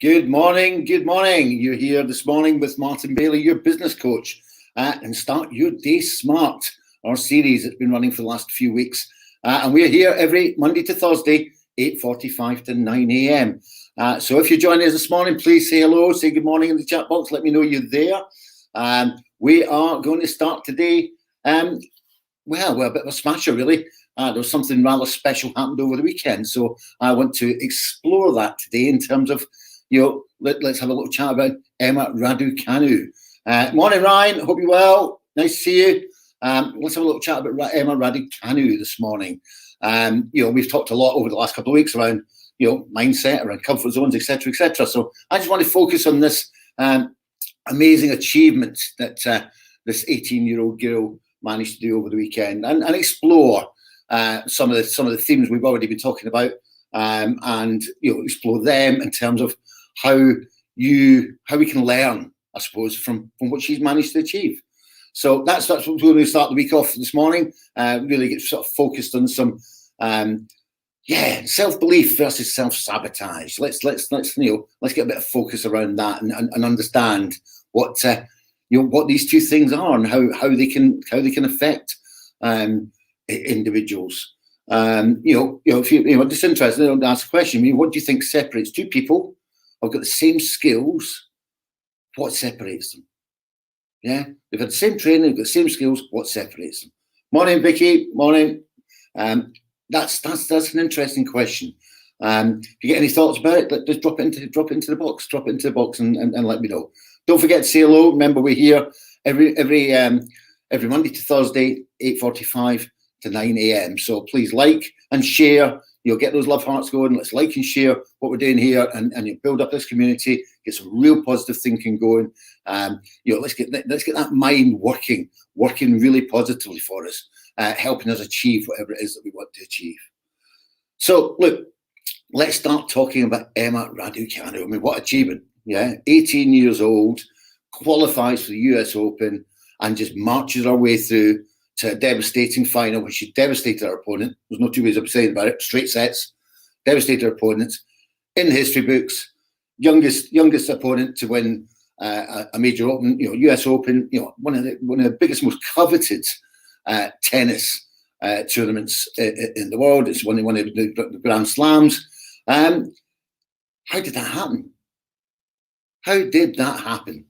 Good morning. You're here this morning with Martin Baillie, your business coach, and start your day smart. Our series that's been running for the last few weeks, and we're here every Monday to Thursday, 8:45 to 9 a.m. So if you're joining us this morning, please say hello, say good morning in the chat box. Let me know you're there. We are going to start today. We're a bit of a smasher, really. There was something rather special happened over the weekend, so I want to explore that today in terms of, let's have a little chat about Emma Raducanu. Morning, Ryan. Hope you're well. Nice to see you. Let's have a little chat about Emma Raducanu this morning. We've talked a lot over the last couple of weeks around, mindset, around comfort zones, etc., etc. So I just want to focus on this amazing achievement that this 18-year-old girl managed to do over the weekend, and explore some of the themes we've already been talking about, and explore them in terms of how we can learn, I suppose, from what she's managed to achieve. So that's what we're going to start the week off this morning. Really get sort of focused on some self-belief versus self-sabotage. Let's get a bit of focus around that and understand what these two things are and how they can affect individuals. If you're just interested, don't ask a question. What do you think separates two people who've got the same skills? What separates them? Yeah, they've got the same training, they've got the same skills. What separates them? Morning, Vicky. Morning. That's an interesting question. If you get any thoughts about it, just drop it into the box. Drop it into the box and let me know. Don't forget to say hello. Remember, we're here every Monday to Thursday, 8:45 to 9 a.m. So please like and share. Get those love hearts going. Let's like and share what we're doing here, and build up this community. Get some real positive thinking going. Let's get that mind working really positively for us, helping us achieve whatever it is that we want to achieve. So look, let's start talking about Emma Raducanu. I mean, what achievement! Yeah, 18 years old, qualifies for the US Open, and just marches her way through to a devastating final, where she devastated her opponent. There's no two ways of saying about it. Straight sets, devastated her opponents in the history books. Youngest opponent to win a major Open, US Open. One of the biggest, most coveted tennis tournaments in the world. It's one of the Grand Slams. How did that happen? How did that happen?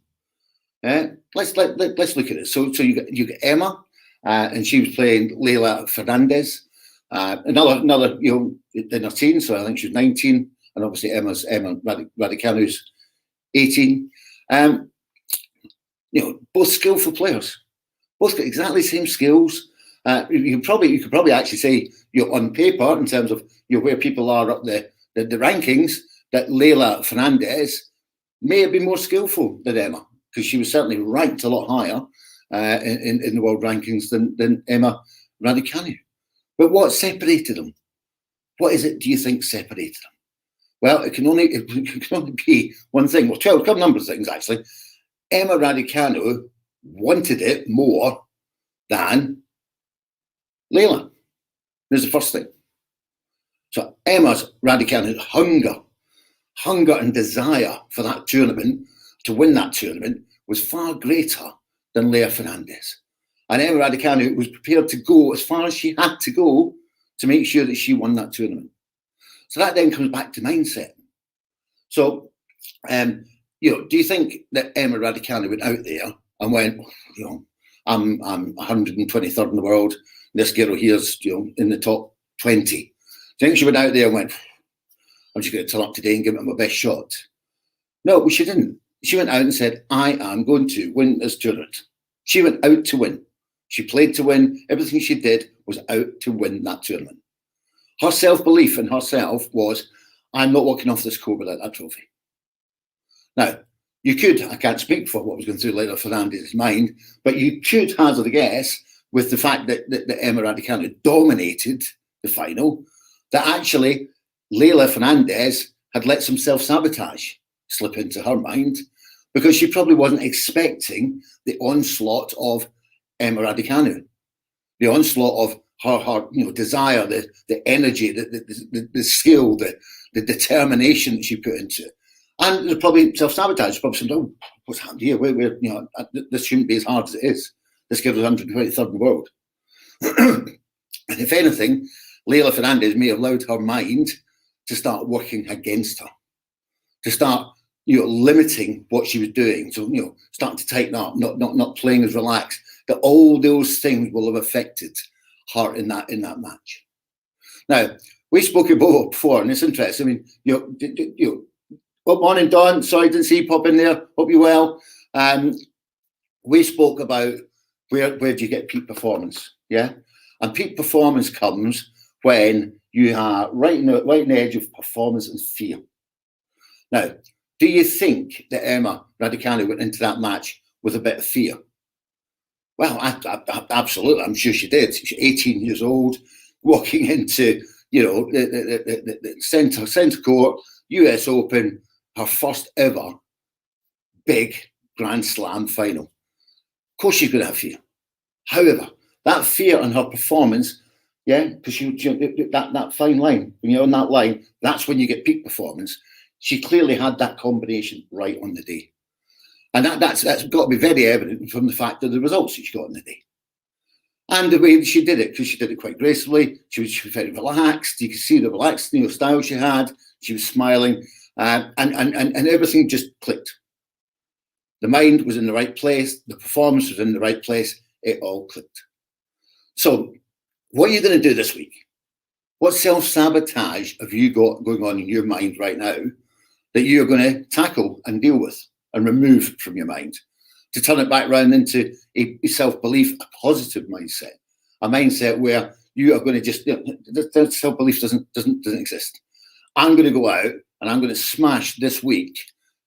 Let's look at it. So you got Emma, and she was playing Leila Fernandez, another in her teens. So I think she was 19, and obviously Emma Raducanu's 18. Both skillful players, both got exactly the same skills. You could probably actually say, on paper, in terms of where people are up the rankings, that Leila Fernandez may have been more skillful than Emma, because she was certainly ranked a lot higher in the world rankings than Emma Raducanu. But what separated them? What is it, do you think, separated them? Well, it can only be one thing. Well, 12, a number of things, actually. Emma Raducanu wanted it more than Leila. There's the first thing. So Emma Raducanu's hunger and desire for that tournament, to win that tournament, was far greater than Leila Fernandez. And Emma Raducanu was prepared to go as far as she had to go to make sure that she won that tournament. So that then comes back to mindset. So, do you think that Emma Raducanu went out there and went, I'm 123rd in the world, this girl here's, in the top 20. Do you think she went out there and went, I'm just going to turn up today and give it my best shot? No, she didn't. She went out and said, I am going to win this tournament. She went out to win. She played to win. Everything she did was out to win that tournament. Her self-belief in herself was, I'm not walking off this court without that trophy. Now, I can't speak for what was going through Leila Fernandez's mind, but you could hazard a guess, with the fact that Emma Raducanu dominated the final, that actually Leila Fernandez had let some self-sabotage slip into her mind, because she probably wasn't expecting the onslaught of Emma Raducanu, the onslaught of her desire, the energy, the skill, the determination that she put into it. And there's probably self-sabotage. Probably saying, oh, what's happened here? We're, this shouldn't be as hard as it is. This gives us 123rd in the world. And if anything, Leila Fernandez may have allowed her mind to start working against her, to start, limiting what she was doing. So, starting to tighten up, not playing as relaxed. That all those things will have affected her in that match. Now, we spoke about it before, and it's interesting. I mean, good morning, Don. Sorry, didn't see you pop in there. Hope you're well. We spoke about where do you get peak performance, yeah? And peak performance comes when you are right in the edge of performance and fear. Now, do you think that Emma Raducanu went into that match with a bit of fear? Well, absolutely. I'm sure she did. She's 18 years old, walking into, the centre court, US Open, her first ever big Grand Slam final. Of course she's going to have fear. However, that fear and her performance, because that fine line, when you're on that line, that's when you get peak performance. She clearly had that combination right on the day. And that's got to be very evident from the fact of the results that she got on the day. And the way that she did it, because she did it quite gracefully, she was very relaxed. You could see the relaxed style she had. She was smiling, and everything just clicked. The mind was in the right place. The performance was in the right place. It all clicked. So what are you going to do this week? What self-sabotage have you got going on in your mind right now that you're going to tackle and deal with and remove from your mind to turn it back around into a self-belief, a positive mindset, a mindset where you are going to just, that self-belief doesn't exist. I'm going to go out and I'm going to smash this week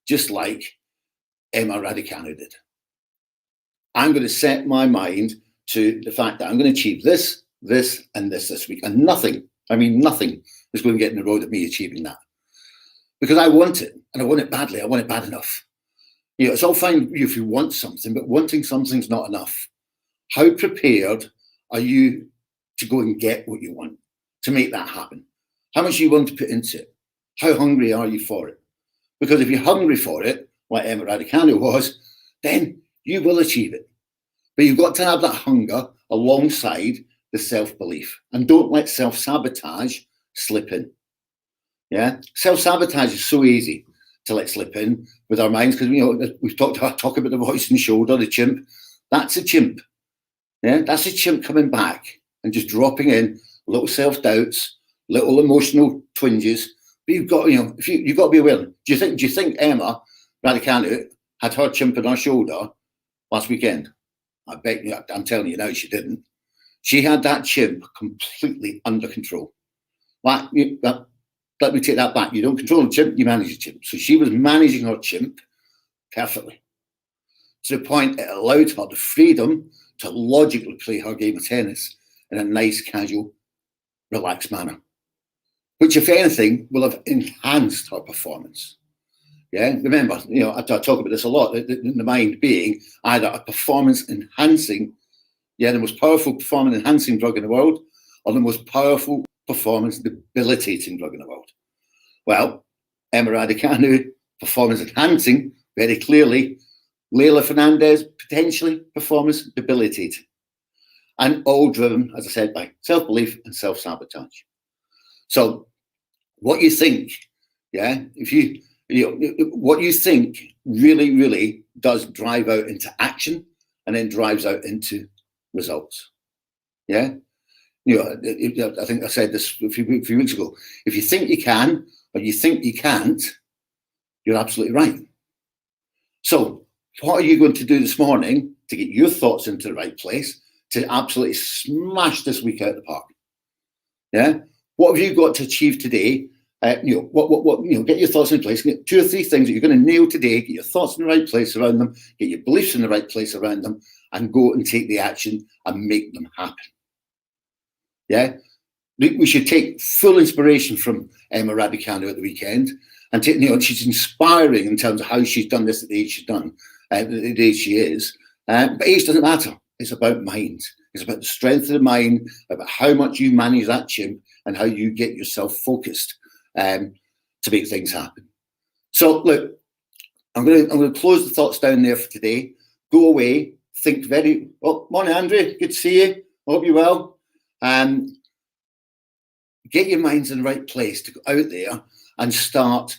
just like Emma Raducanu did. I'm going to set my mind to the fact that I'm going to achieve this, and this week. And nothing is going to get in the road of me achieving that. Because I want it, and I want it badly. I want it bad enough. It's all fine if you want something, but wanting something's not enough. How prepared are you to go and get what you want, to make that happen? How much are you willing to put into it? How hungry are you for it? Because if you're hungry for it, like Emma Raducanu was, then you will achieve it. But you've got to have that hunger alongside the self-belief. And don't let self-sabotage slip in. Yeah? Self-sabotage is so easy to let slip in with our minds, because we've talked about the voice and shoulder, the chimp. That's a chimp. Yeah, that's a chimp coming back and just dropping in little self-doubts, little emotional twinges. But you've got, you've got to be aware. Do you think Emma Raducanu had her chimp on her shoulder last weekend? I bet you, I'm telling you now, she didn't. She had that chimp completely under control. Let me take that back. You don't control the chimp, you manage the chimp. So she was managing her chimp perfectly, to the point it allowed her the freedom to logically play her game of tennis in a nice, casual, relaxed manner, which, if anything, will have enhanced her performance. Yeah, remember, I talk about this a lot, the mind being either a performance-enhancing, the most powerful performance-enhancing drug in the world, or the most powerful performance-debilitating drug in the world. Well, Emma Raducanu, performance-enhancing, very clearly. Leila Fernandez, potentially performance-debilitating. And all driven, as I said, by self-belief and self-sabotage. So what you think, what you think really, really does drive out into action and then drives out into results. Yeah. I think I said this a few weeks ago. If you think you can or you think you can't, you're absolutely right. So what are you going to do this morning to get your thoughts into the right place to absolutely smash this week out of the park? Yeah. What have you got to achieve today? Get your thoughts in place. Get 2 or 3 things that you're going to nail today. Get your thoughts in the right place around them. Get your beliefs in the right place around them, and go and take the action and make them happen. Yeah, we should take full inspiration from Emma Raducanu at the weekend, and she's inspiring in terms of how she's done this at the age she's done, the age she is. But age doesn't matter. It's about mind. It's about the strength of the mind, about how much you manage that chimp, and how you get yourself focused to make things happen. So look, I'm going to close the thoughts down there for today. Go away, think very. Oh, morning, Andrew. Good to see you. I hope you're well. Get your minds in the right place to go out there and start.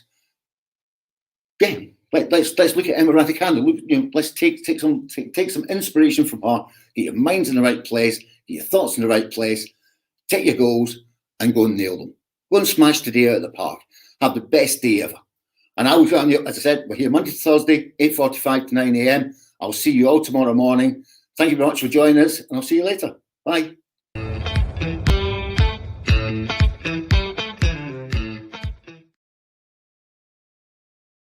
Yeah, let's look at Emma Raducanu. Let's take some inspiration from her. Get your minds in the right place. Get your thoughts in the right place. Take your goals and go and nail them. Go and smash today out of the park. Have the best day ever. And I will, as I said, we're here Monday to Thursday, 8:45 to 9 a.m. I'll see you all tomorrow morning. Thank you very much for joining us, and I'll see you later. Bye.